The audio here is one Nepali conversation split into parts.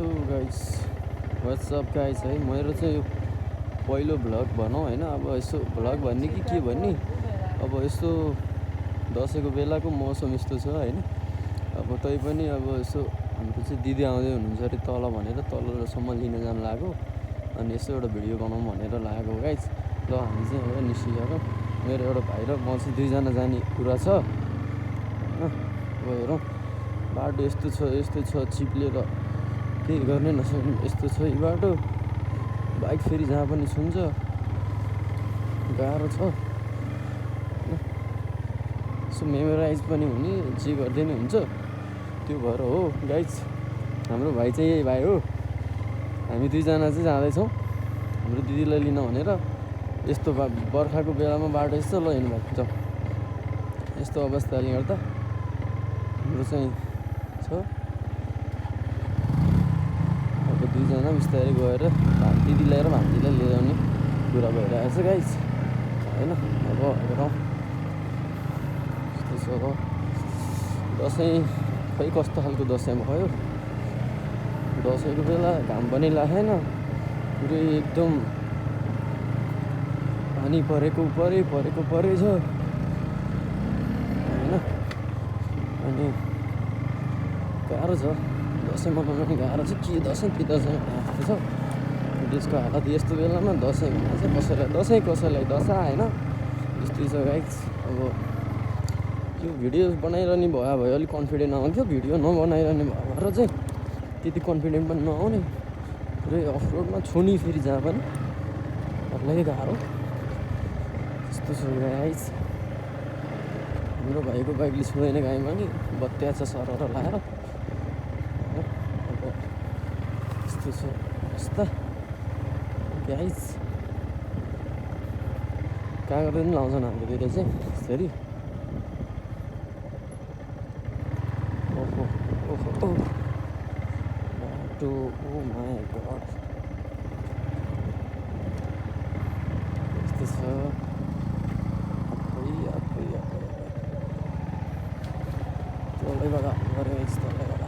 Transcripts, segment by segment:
हेलो गाइस, व्हाट्सअप गाइस है। मेरो चाहिँ यो पहिलो भ्लग भनौँ होइन। अब यसो भ्लग भन्ने कि के भन्ने, अब यसो दसैँको बेलाको मौसम यस्तो छ होइन। अब तै पनि अब यसो हाम्रो चाहिँ दिदी आउँदै हुनुहुन्छ अरे तल भनेर तलसम्म लिन जानु लाग्यो। अनि यसो एउटा भिडियो बनाउँ भनेर लागेको गाइस। ल हामी चाहिँ एउटा निस्किसक्यौँ। मेरो एउटा भाइ र म चाहिँ दुईजना जाने कुरा छ होइन। अब हेरौँ बाटो यस्तो छ चिप्लेर केही गर्नै नसक्ने यस्तो छ यो बाटो। बाइक फेरि जहाँ पनि छुन्छ, गाह्रो छ होइन। यसो मेमोराइज पनि हुने, जे गर्दै नि हुन्छ त्यो भएर हो गाइज। हाम्रो भाइ चाहिँ यही भाइ हो। हामी दुईजना चाहिँ जाँदैछौँ हाम्रो दिदीलाई लिन भनेर। यस्तो बर्खाको बेलामा बाटो यस्तो ल हिँड्नु भएको छ। यस्तो अवस्थाले गर्दा हाम्रो चाहिँ छ। अब दुईजना बिस्तारै गएर दिदीलाई र भान्जीलाई लिएर आउने कुरा भइरहेको छ गाइज होइन। अब हेरौँ यस्तो छ। दसैँ खै कस्तो खालको दसैँ भयो। दसैँको बेला घाम पनि लागेन, पुरै एकदम पानी परेको परै छ होइन। अनि गाह्रो छ दसैँ मनाउनु पनि गाह्रो छ। के दसैँ के दसैँ आएको छ देशको हालत यस्तो बेलामा। दसैँ भन्छ कसैलाई दशा होइन, यस्तै छ गाइज। अब यो भिडियो बनाइरहने भयो अलिक कन्फिडेन्ट आउँथ्यो। भिडियो नबनाइरहने भएर चाहिँ त्यति कन्फिडेन्ट पनि नआउने। पुरै अफरोडमा छोनी फेरि जहाँ पनि अरूलाई गाह्रो यस्तो छ गाइज। हाम्रो भाइको बाइकले छुँदैन गाईमा नि बत्तिया छ सरर लाएर। अब यस्तो छ अवस्था गाइज। कागज पनि लाउँछन् हाम्रोतिर चाहिँ यसरी। ओहो ओहो बाटो, ओ माई गड यस्तो छ। तलैबाट गऱ्यो यस्तो तलैबाट।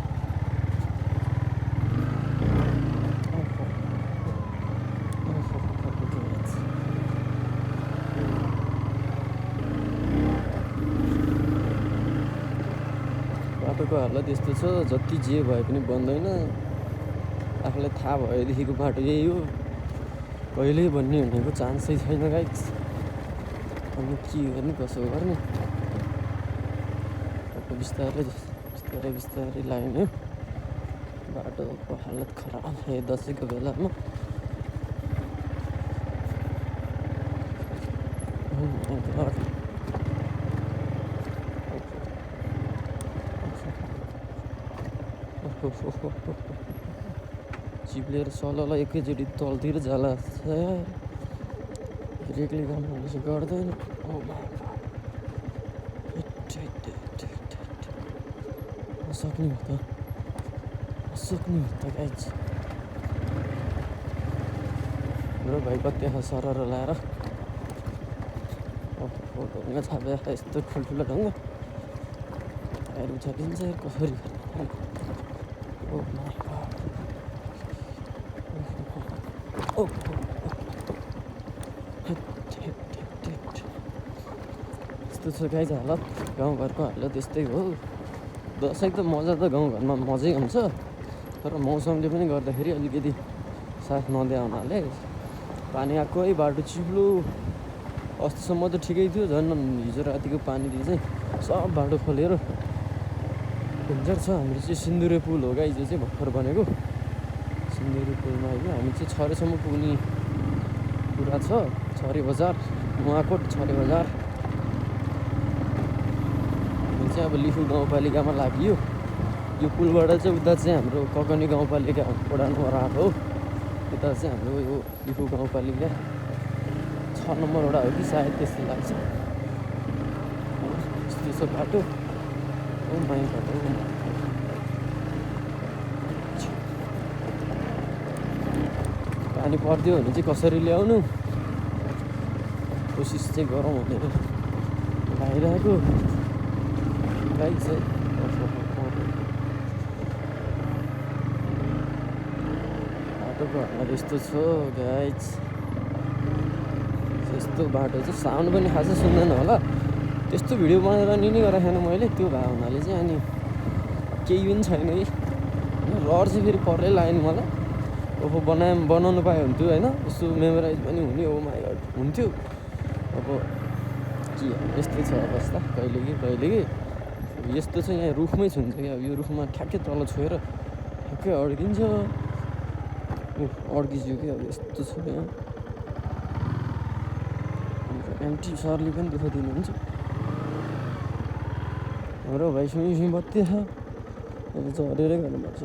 बाटोको हालत यस्तो छ, जति जे भए पनि बन्दैन। आफूलाई थाहा भएदेखिको बाटो यही हो, कहिल्यै बन्ने भनेको चान्सै छैन गाइज। अनि के गर्ने कसो गर्ने। अब बिस्तारै लाग्ने हो। बाटोको हालत खराब है दसैँको बेलामा। चिप्लेर सलल एकैचोटि तलतिर जाला ब्रेकले काम गर्दैन। नसक्ने हो त गाइज। मेरो भाइ कति सरर लाएर ढुङ्गा छापेर यस्तो ठुल्ठुलो ढुङ्गा टायर उछालिन्छ कसरी। ओ माई गड यस्तो छ गाइज हालत। गाउँघरको हालत यस्तै हो। दसैँ त मजा त गाउँघरमा मजै हुन्छ, तर मौसमले पनि गर्दाखेरि अलिकति साथ नदिए हुनाले पानी आएको है बाटो चिप्लो। अस्तिसम्म त ठिकै थियो, झन् हिजो रातिको पानीले चाहिँ सब बाटो खोलेर डेन्जर छ। हाम्रो चाहिँ सिन्दुरे पुल हो गाइज, यो चाहिँ भर्खर बनेको सिन्दुरे पुलमा होइन। हामी चाहिँ छरेसम्म पुग्ने कुरा छ। छरे बजार, नुवाकोट छरे बजार। हामी चाहिँ अब लिफु गाउँपालिकामा लाग्यो। यो पुलबाट चाहिँ उता चाहिँ हाम्रो ककनी गाउँपालिका वडा नम्बर 8 हो। यता चाहिँ हाम्रो यो लिफु गाउँपालिका 6 नम्बर वडा हो कि सायद त्यस्तै लाग्छ। यस्तो छ बाटो। ओ माई गड पानी परिदियो भने चाहिँ कसरी ल्याउनु कोसिस चाहिँ गरौँ भनेर लागिरहेको गाइज चाहिँ। यस्तो छ गाइज, यस्तो बाटो चाहिँ साउन्ड पनि खासै सुन्दैन होला। त्यस्तो भिडियो बनाएर नि गरेको मैले, त्यो भए हुनाले चाहिँ अनि केही पनि छैन कि लड चाहिँ फेरि परै लाग्यो नि मलाई। ओहो बनाउनु पाए हुन्थ्यो होइन, यसो मेमोराइज पनि हुने हो माइ गड हुन्थ्यो। अब के यस्तो छ अवस्था, कहिले कि यस्तो चाहिँ यहाँ रुखमै छुन्छ क्या। यो रुखमा ठ्याक्कै तल छोएर ठ्याक्कै अड्किन्छ, अड्किन्छु कि अब यस्तो छ यहाँ। एमटी सरले पनि दुःख दिनुहुन्छ। हाम्रो भाइ सुई बत्ती छ, अब झरेरै गर्नुपर्छ।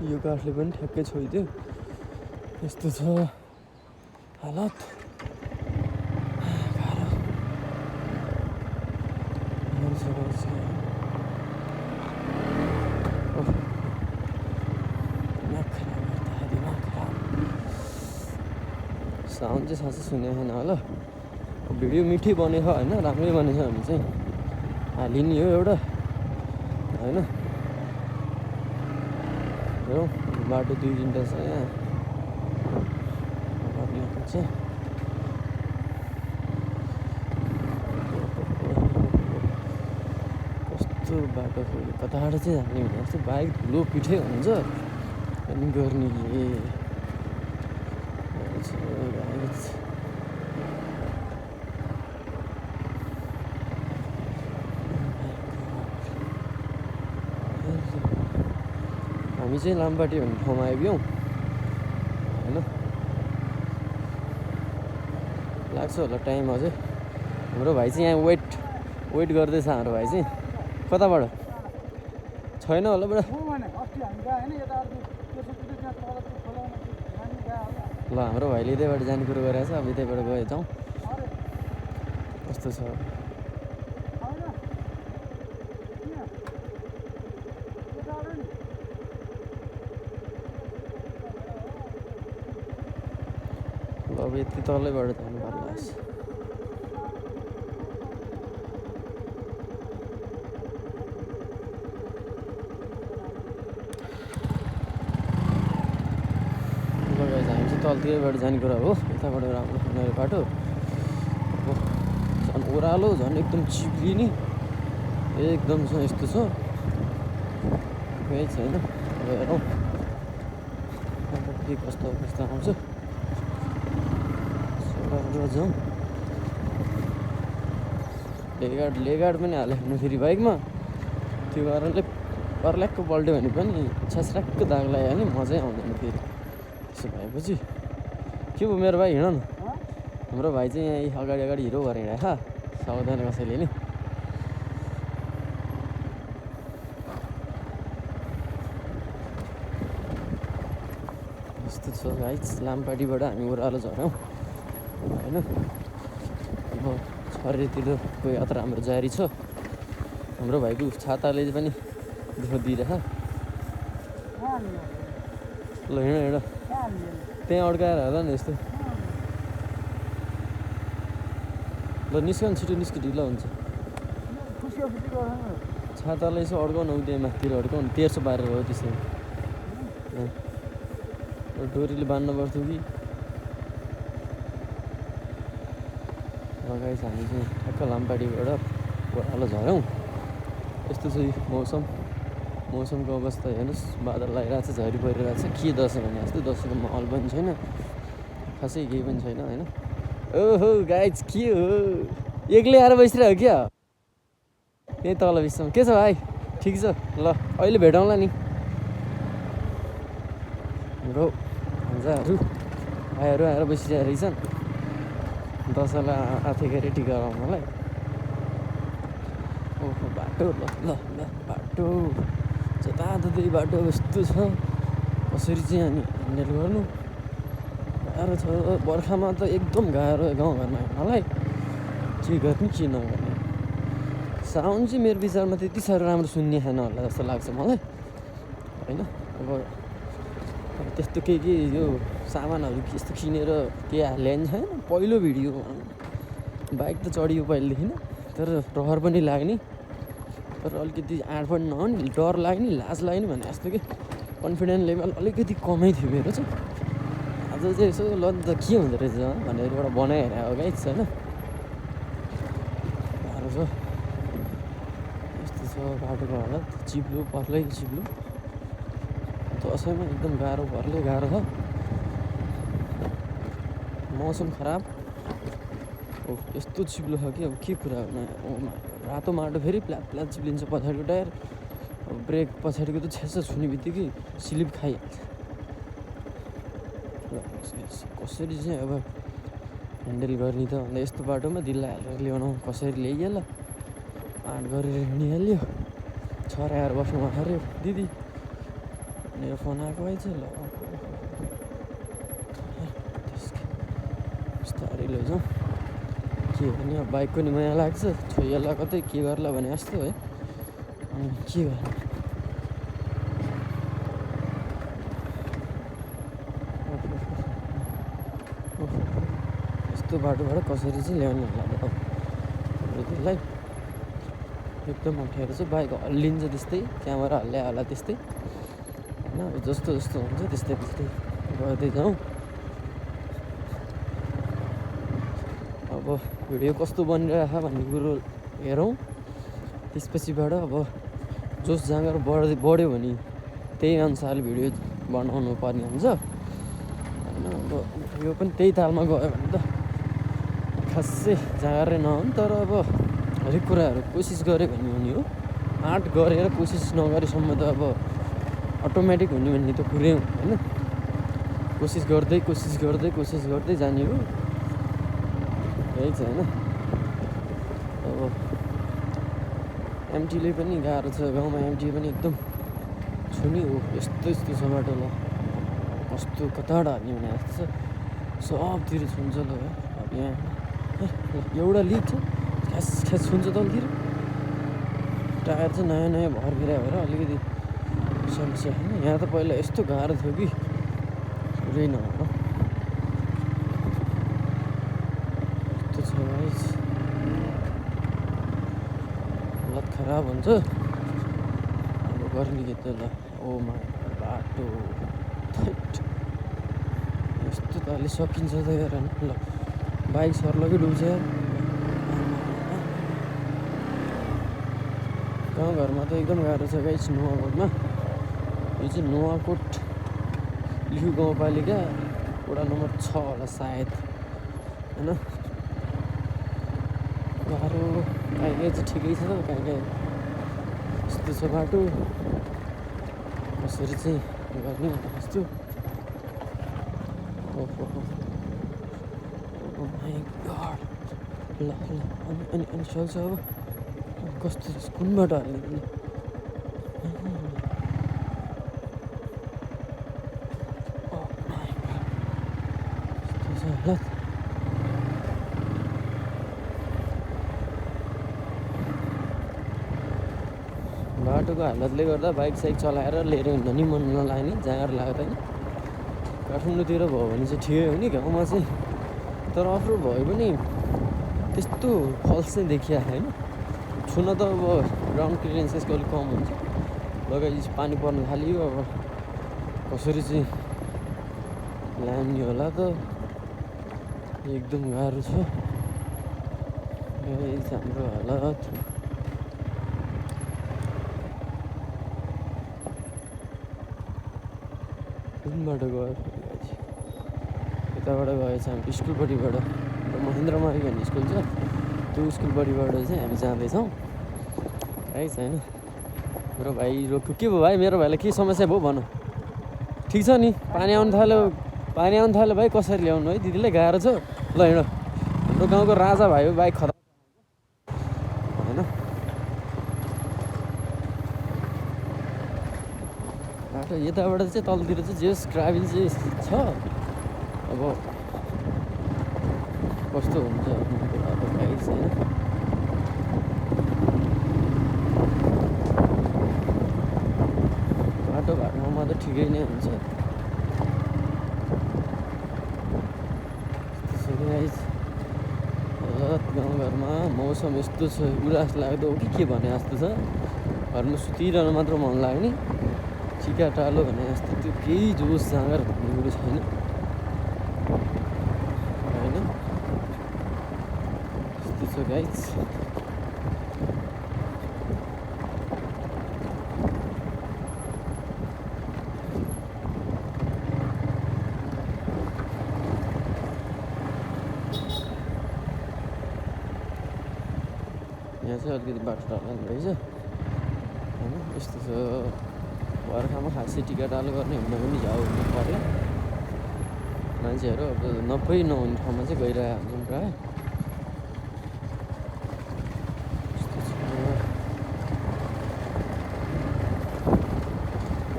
यो काठले पनि ठ्याक्कै छोइदियो। यस्तो छ हालत। साउन्ड चाहिँ साँच्चै सुनेको छैन होला। भिडियो मिठै बनेको होइन, राम्रै बनेछ भने चाहिँ हालिने हो एउटा होइन। हेरौँ बाटो 2-3टा छ यहाँ चाहिँ। कस्तो बाटो खोल्यो, कताबाट चाहिँ जाने भने जस्तो बाइक धुलो पिठै हुन्छ अनि गर्ने हामी चाहिँ लामपाटी भन्ने ठाउँमा आइपुग्यौँ होइन। लाग्छ होला टाइम अझै। हाम्रो भाइ चाहिँ यहाँ वेट गर्दैछ। हाम्रो भाइ चाहिँ कताबाट छैन होला बुढा। ल हाम्रो भाइले यतैबाट जाने कुरो गरेको छ, अब यतैबाट गए जाउँ। कस्तो छ अब यति तलैबाट जानु पर्ला। हामी चाहिँ तलतिरबाट जाने कुरा हो, यताबाट राम्रो खाने बाटो। अब झन् ओह्रालो, झन् एकदम चिप्लिने एकदम छ। यस्तो छ केही छैन। अब हेरौँ के कस्तो अवस्था आउँछ। जाउँ लेगार्ड पनि हाल्यो फेरि बाइकमा। त्यो कारणले पर्ल्याक्क पल्ट्यो भने पनि छ्यास्राक्क दाग लाग्यो भने मजै आउँदैन फेरि। त्यसो भएपछि के भयो मेरो भाइ, हिँड न। हाम्रो भाइ चाहिँ यहाँ अगाडि हिरो गरेर हिँडा सक्दैन कसैले नि। यस्तो छ गाइस, लामपाटीबाट हामी ओह्रालो झऱ्यौँ होइन। अब छरेतिरको यात्रा हाम्रो जारी छ। हाम्रो भाइको छाताले पनि दुःख दिइरह। ल हिँड त्यहाँ अड्काएर होला नि यस्तो। ल निस्कन छिटो निस्क, ढिलो हुन्छ। छातालाई यसो अड्काउनु त्यहाँ माथितिर अड्काउनु, तेर्सो पारेर हो त्यसै। डोरीले बाँध्नु पर्थ्यो कि। गाइस हामी चाहिँ ठ्याक्क लामपाटीबाट ओह्रालो झऱ्यौँ। यस्तो छ मौसमको अवस्था हेर्नुहोस्, बादल लगाइरहेको छ, झरी परिरहेको छ। के दसैँ भने जस्तो दसैँको माहौल पनि छैन, खासै केही पनि छैन होइन। ओहो गाइस के हो, एक्लै आएर बसिरहेको क्या यहीँ तल बिचमा। के छ भाइ, ठिक छ? ल अहिले भेटौँला नि। हाम्रो भान्जाहरू भाइहरू आएर बसिरहेको रहेछन् दसैँलाई आथेको रेडी गराउँ मलाई। ओहो बाटो, ल ल ल बाटो जताततै बाटो यस्तो छ। कसरी चाहिँ अनि ह्यान्डल गर्नु गाह्रो छ। बर्खामा त एकदम गाह्रो गाउँघरमा हिँड्नलाई। के गर्ने के नगर्ने। साउन्ड चाहिँ मेरो विचारमा त्यति साह्रो राम्रो सुन्ने छैन होला जस्तो लाग्छ मलाई होइन। अब त्यस्तो केही यो सामानहरू यस्तो किनेर केही ल्याइन्छ छैन। पहिलो भिडियो बाइक त चढियो पहिलेदेखि नै, तर रहर पनि लाग्ने, तर अलिकति आँट पनि नहुने, डर लाग्ने, लाज लाग्ने भने जस्तो कि कन्फिडेन्स लेभल अलिकति कमै थियो मेरो चाहिँ। आज चाहिँ यसो ल त के हुँदो रहेछ भनेर एउटा बनाइहेरेँ हो गाइस होइन। गाह्रो छ यस्तो छ बाटोको हालत, चिप्लो पर्लै चिप्लो, दसैँमा एकदम गाह्रो पर्लै गाह्रो छ। मौसम खराब, यस्तो चिप्लो छ कि अब के कुरा गर्नु। रातो माटो फेरि प्लाट प्लाट चिप्लिन्छ पछाडिको टायर, अब ब्रेक पछाडिको त छ्यास छुने बित्तिकै स्लिप खाइहाल्छ। कसरी चाहिँ अब ह्यान्डल गर्ने त भन्दा यस्तो बाटोमा दिल्ला हालेर ल्याउनु कसरी ल्याइहाल्यो, आँट गरेर हिँडिहाल्यो। छोरा आएर बस्नु अरे दिदी मेरो फोन आएको आइज ल बिस्तारै लैजाउँ। के भने अब बाइक पनि माया लाग्छ, छोइहाल्ला कतै के गर्ला भने जस्तो है। अनि के गर्ने यस्तो बाटोबाट कसरी चाहिँ ल्याउनु होला अब त्यसलाई। एकदम अप्ठ्यारो छ, बाइक हल्लिन्छ त्यस्तै, क्यामेरा हल्ल्या होला त्यस्तै होइन। जस्तो जस्तो हुन्छ त्यस्तै त्यस्तै गर्दै जाउँ। अब भिडियो कस्तो बनिरहेछ भन्ने कुरो हेरौँ, त्यसपछिबाट अब जोस जाँगर बढ्यो भने त्यही अनुसारले भिडियो बनाउनु पर्ने हुन्छ होइन। अब यो पनि त्यही तालमा गयो भने त खासै जाँगरै नहुन्, तर अब हरेक कुराहरू कोसिस गऱ्यो भने हुने हो। आँट गरेर कोसिस नगरेसम्म त अब अटोमेटिक हुने भन्ने त कुरै होइन। कोसिस गर्दै कोसिस गर्दै कोसिस गर्दै जाने हो, यही छ होइन। अब एमटीले पनि गाह्रो छ, गाउँमा एमटी पनि एकदम छुनी हो। यस्तो यस्तो छ बाटो ल, कस्तो कताबाट हाल्ने भने जस्तो छ, सबतिर छुन्छ ल है। अब यहाँ एउटा लिक छ, ख्यास ख्यास छुन्छ तलतिर। टायर चाहिँ नयाँ नयाँ भर्किरा भएर अलिकति समस्या होइन। यहाँ त पहिला यस्तो गाह्रो थियो कि पुरै नभएर यस्तो छ गाइस, हालत खराब हुन्छ। अब गर्ने के त ल। ओ माई बाटो यस्तो त अहिले सकिन्छ त यार ल। बाइक सर्लकै डुल्छ यार। गाउँघरमा त एकदम गाह्रो छ गाइस नुवाकोटमा। यो चाहिँ नुवाकोट लिखु गाउँपालिका वडा नम्बर 6 होला सायद होइन। गाह्रो काहीँ काहीँ चाहिँ ठिकै छ, काहीँ काहीँ यस्तो छ बाटो, कसरी चाहिँ गर्ने जस्तो। माई गड ल ल अनि अनि सक्छ अब कस्तो कुन बाटो हाल्ने ल। ल बाटोको हालतले गर्दा बाइक साइक चलाएर लिएर हिँड्न नि मन नलाग्ने, जाँगर लाग्दैन। काठमाडौँतिर भयो भने चाहिँ ठिकै हो नि, गाउँमा चाहिँ तर अप्रो भयो पनि त्यस्तो फल्स चाहिँ देखिया होइन। छुन त अब ग्राउन्ड क्लियरेन्सेसको अलिक कम हुन्छ, लगाएपछि पानी पर्न थालियो। अब कसरी चाहिँ ल्याउने होला त, एकदम गाह्रो छ हाम्रो हालत। कुन बाटो गयो यताबाट गएछ हामी स्कुलपट्टिबाट, महेन्द्रमारी भन्ने स्कुल छ, त्यो स्कुलपट्टिबाट चाहिँ हामी जाँदैछौँ है छैन। मेरो भाइ रोक्यो। के भयो भाइ, मेरो भाइलाई के समस्या भयो भन। ठिक छ नि, पानी आउनु थाल्यो भाइ, कसरी ल्याउनु है दिदीलाई, गाह्रो छ ल हिँड। हाम्रो गाउँको राजा भाइ हो, बाइक खतम होइन। बाटो यताबाट चाहिँ तलतिर चाहिँ जेस ग्राभिल चाहिँ छ। अब कस्तो हुन्छ अब गाइस होइन। बाटो घाटोमा त ठिकै नै हुन्छ, गाउँघरमा मौसम यस्तो छ, उदास लाग्दो हो कि के भने जस्तो छ। घरमा सुतिरहन मात्र मन लाग्ने, टिकाटालो भने जस्तो त्यो केही जोस जाँगर भन्ने कुरो छैन होइन। यस्तो छ गाइस। यहाँ चाहिँ अलिकति बाटो ढल्लान रहेछ होइन। यस्तो छ, बर्खामा खासै टिकाटालो गर्ने हुँदा पनि झ्याउ हुनु पऱ्यो। मान्छेहरू अब नभई नहुने ठाउँमा चाहिँ गइरहेको हुन्छन् प्रायः। यस्तो छ।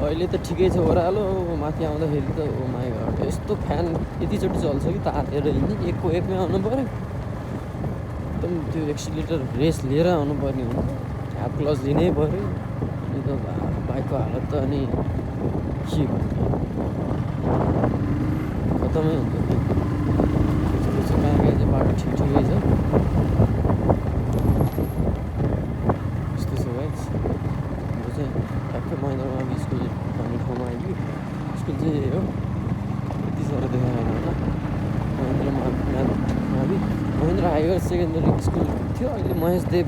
अहिले त ठिकै छ ओह्रालो, माथि आउँदाखेरि त ओ माई गड यस्तो फ्यान यतिचोटि चल्छ कि तातेर हिँड्ने, एकको एकमै आउनु पऱ्यो। एकदम त्यो एक्सिलेटर ब्रेस लिएर आउनुपर्ने हुन्छ, ह्याप क्लच लिनै पऱ्यो। अनि त बाइकको हालत त अनि के भन्ने, खतमै हुन्छ कि। यस्तो छ, कहाँ कहाँ चाहिँ बाटो ठिक ठिकै छ। यस्तो छ गाइस। हाम्रो चाहिँ ठ्याक्कै महेन्द्रमावि स्कुल भन्ने ठाउँमा आइपुग्यो। स्कुल चाहिँ हो यति साह्रो देखाएन होला। महेन्द्र हायर सेकेन्डरी स्कुल थियो, अहिले महेशदेव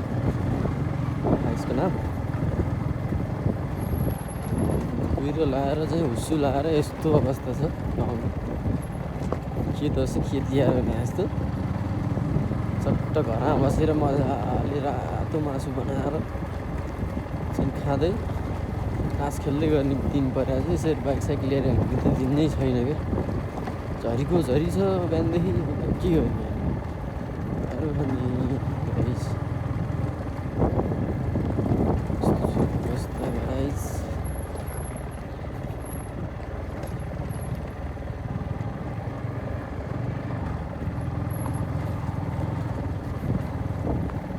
हाइस्को नाम। कुहिरो लाएर चाहिँ हुस्सु लाएर यस्तो अवस्था छ गाउँमा। के दसैँ के तिहार भने जस्तो चट्ट घरमा बसेर मजाले रातो मासु बनाएर चाहिँ खाँदै तास खेल्दै गर्ने दिन परेको चाहिँ यसरी बाइक साइक लिएर हिँड्ने त दिन नै छैन क्या। झरीको झरी छ बिहानदेखि, के गर्ने अरू पनि गाइस।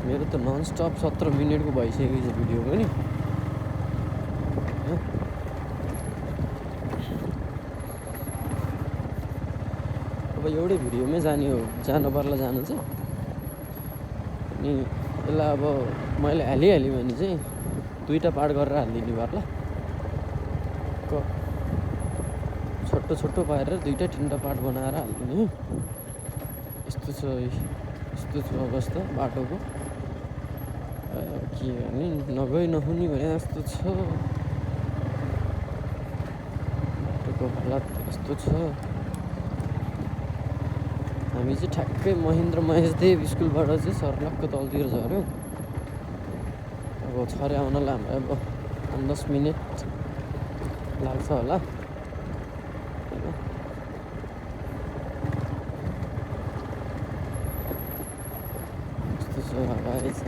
मेरो त ननस्टप 17 मिनटको भइसकेको छ भिडियो पनि। अब एउटै भिडियोमै जानु पर्ला जानु चाहिँ। अनि यसलाई अब मैले हालिहालेँ भने चाहिँ 2टा पार्ट गरेर हालिदिनु पर्ला। छोटो छोटो पारेर 2टा 3टा पार्ट बनाएर हालिदिने। यस्तो छ अवस्था बाटोको। के भने नगई नहुने भने जस्तो छ बाटोको हालत। यस्तो छ। हामी चाहिँ ठ्याक्कै महेशदेव स्कुलबाट चाहिँ सर्लक्क तलतिर झऱ्यौँ। अब छरे आउनलाई हाम्रो अब 5-10 मिनट लाग्छ होला। यस्तो छ गाइस।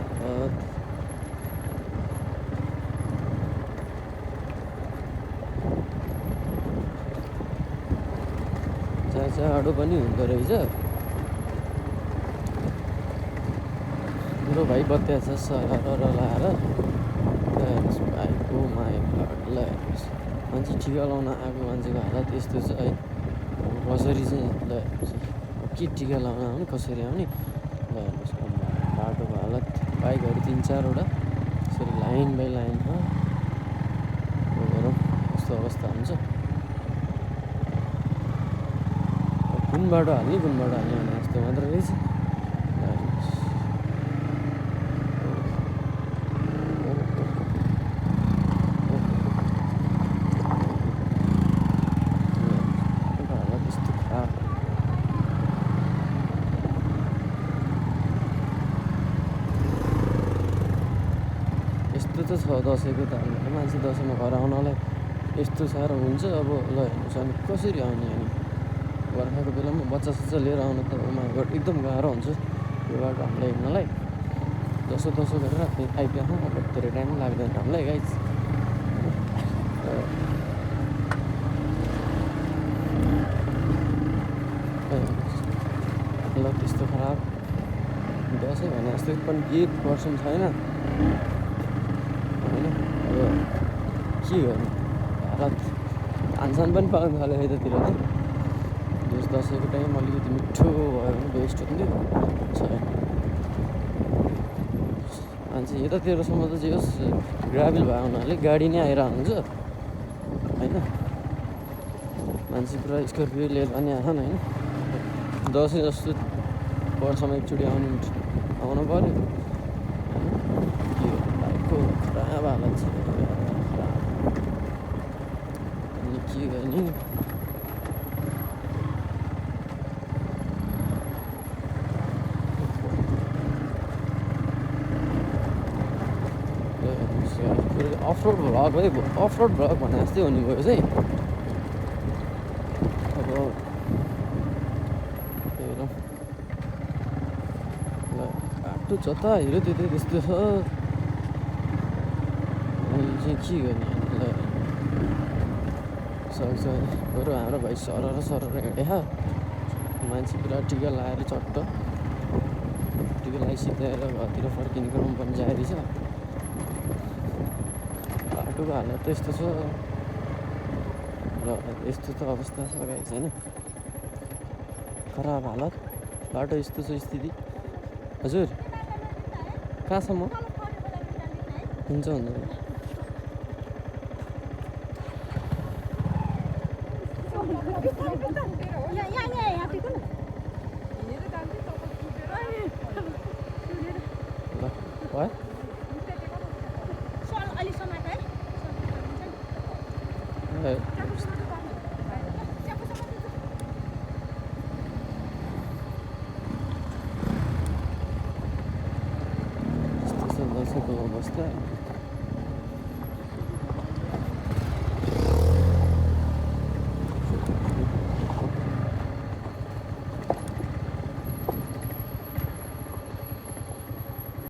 जाडो पनि हुँदो रहेछ। मेरो भाइ बत्या छ सरर लाएर भाइको माइकलाई मान्छे टिका लाउन आएको मान्छेको हालत यस्तो छ है। कसरी चाहिँ ल के टिका लाउन आउने, कसरी आउने, ल हेर्नुहोस् बाटोको हालत। बाइकहरू 3-4वटा यसरी लाइन बाई लाइनमा हेरौँ कस्तो अवस्था हुन्छ। कुन बाटो हाल्ने भने जस्तो मात्र रहेछ। यस्तो त छ दसैँको त मान्छे दसैँमा घर आउनलाई यस्तो साह्रो हुन्छ। अब ल हेर्नुहोस् अनि कसरी आउने, अनि बर्खाको बेलामा बच्चा सच्चा लिएर आउनु त एकदम गाह्रो हुन्छ यो बाटो हामीलाई हिँड्नलाई। जसो गरेर आइपुग्छौँ, अब धेरै टाइम लाग्दैन हामीलाई गाइस। ल त्यस्तो खराब दसैँ भने जस्तो पनि 1% छैन होइन। अब के गर्ने हालत, धानसान पनि पाउनु थाल्यो यतातिर त। यस दसैँको टाइम अलिकति मिठो भयो भने बेस्ट हुन्थ्यो, छैन। मान्छे यतातिरसम्म त जे होस् ग्राभल भएको हुनाले गाडी नै आइरहेको हुन्छ होइन। मान्छे पुरा स्कर्पियो लिएर पनि आएछन् होइन। दसैँ जस्तो वर्षमा एकचोटि आउनु पऱ्यो होइन। के बाइकको खराब हालत छ अनि के गर्ने। अफरोड भ्लग है, अफरोड भ्लग भने जस्तै हुने भयो चाहिँ। अब हेरौँ ल, बाटो जता हेऱ्यो त्यतै त्यस्तो छ। अहिले चाहिँ के गर्ने ल, सक्छ बरु हाम्रो भाइ सरर हिँडे मान्छे पुरा टिका लगाएर चट्ट टिका लगाइसिधाएर घरतिर फर्किने क्रम पनि जारी छ। बाटोको हालत त यस्तो छ र यस्तो त अवस्था छ गाइस होइन। खराब हालत, बाटो यस्तो छ स्थिति। हजुर कहाँसम्म हुन्छ हुन्छ। दसैँको अवस्था